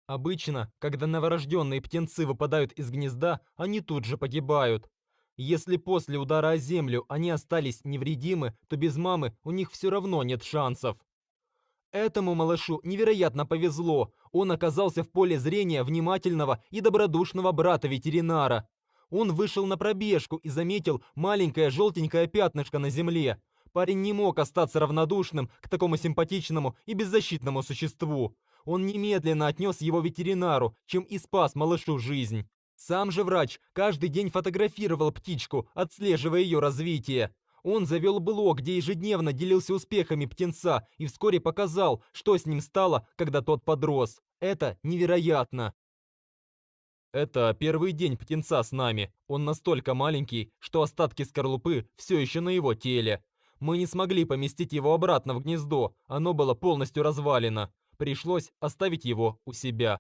Обычно, когда новорожденные птенцы выпадают из гнезда, они тут же погибают. Если после удара о землю они остались невредимы, то без мамы у них все равно нет шансов. Этому малышу невероятно повезло. Он оказался в поле зрения внимательного и добродушного брата-ветеринара. Он вышел на пробежку и заметил маленькое желтенькое пятнышко на земле. Парень не мог остаться равнодушным к такому симпатичному и беззащитному существу. Он немедленно отнес его ветеринару, чем и спас малышу жизнь. Сам же врач каждый день фотографировал птичку, отслеживая ее развитие. Он завел блог, где ежедневно делился успехами птенца и вскоре показал, что с ним стало, когда тот подрос. Это невероятно. Это первый день птенца с нами. Он настолько маленький, что остатки скорлупы все еще на его теле. Мы не смогли поместить его обратно в гнездо, оно было полностью развалено. Пришлось оставить его у себя.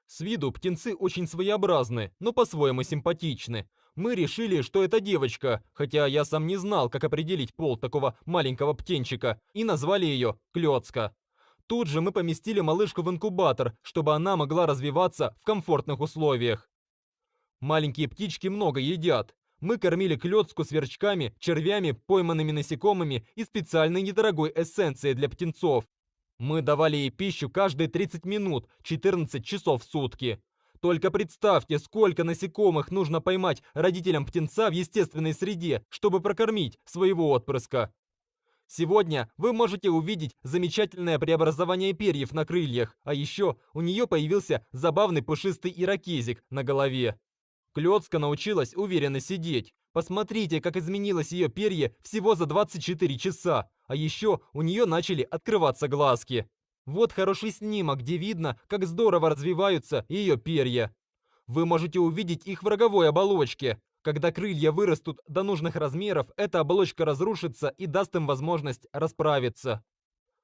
С виду птенцы очень своеобразны, но по-своему симпатичны. Мы решили, что это девочка, хотя я сам не знал, как определить пол такого маленького птенчика, и назвали ее Клёцка. Тут же мы поместили малышку в инкубатор, чтобы она могла развиваться в комфортных условиях. Маленькие птички много едят. Мы кормили клёцку сверчками, червями, пойманными насекомыми и специальной недорогой эссенцией для птенцов. Мы давали ей пищу каждые 30 минут, 14 часов в сутки. Только представьте, сколько насекомых нужно поймать родителям птенца в естественной среде, чтобы прокормить своего отпрыска. Сегодня вы можете увидеть замечательное преобразование перьев на крыльях, а еще у нее появился забавный пушистый ирокезик на голове. Клёцка научилась уверенно сидеть. Посмотрите, как изменилось ее перья всего за 24 часа. А еще у нее начали открываться глазки. Вот хороший снимок, где видно, как здорово развиваются ее перья. Вы можете увидеть их в роговой оболочке. Когда крылья вырастут до нужных размеров, эта оболочка разрушится и даст им возможность расправиться.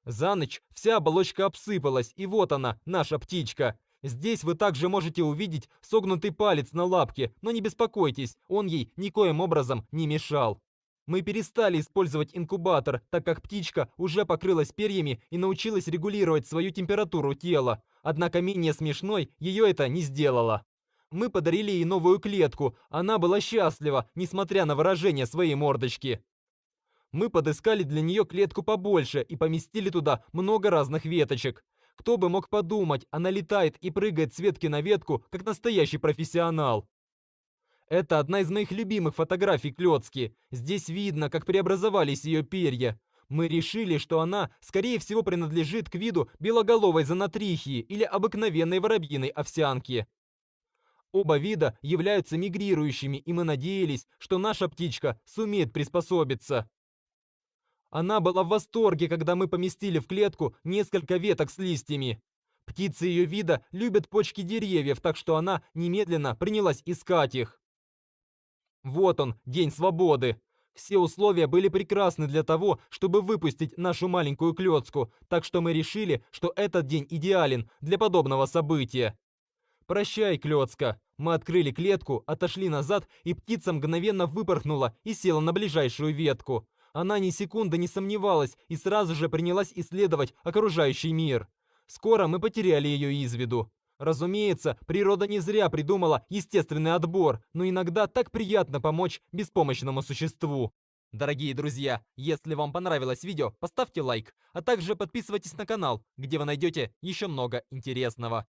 За ночь вся оболочка обсыпалась, и вот она, наша птичка. Здесь вы также можете увидеть согнутый палец на лапке, но не беспокойтесь, он ей никоим образом не мешал. Мы перестали использовать инкубатор, так как птичка уже покрылась перьями и научилась регулировать свою температуру тела. Однако менее смешной ее это не сделало. Мы подарили ей новую клетку, она была счастлива, несмотря на выражение своей мордочки. Мы подыскали для нее клетку побольше и поместили туда много разных веточек. Кто бы мог подумать, она летает и прыгает с ветки на ветку, как настоящий профессионал. Это одна из моих любимых фотографий Клёцки. Здесь видно, как преобразовались ее перья. Мы решили, что она, скорее всего, принадлежит к виду белоголовой занатрихии или обыкновенной воробьиной овсянки. Оба вида являются мигрирующими, и мы надеялись, что наша птичка сумеет приспособиться. Она была в восторге, когда мы поместили в клетку несколько веток с листьями. Птицы ее вида любят почки деревьев, так что она немедленно принялась искать их. Вот он, день свободы. Все условия были прекрасны для того, чтобы выпустить нашу маленькую клетку, так что мы решили, что этот день идеален для подобного события. «Прощай, клетка!» Мы открыли клетку, отошли назад, и птица мгновенно выпорхнула и села на ближайшую ветку. Она ни секунды не сомневалась и сразу же принялась исследовать окружающий мир. Скоро мы потеряли ее из виду. Разумеется, природа не зря придумала естественный отбор, но иногда так приятно помочь беспомощному существу. Дорогие друзья, если вам понравилось видео, поставьте лайк, а также подписывайтесь на канал, где вы найдете еще много интересного.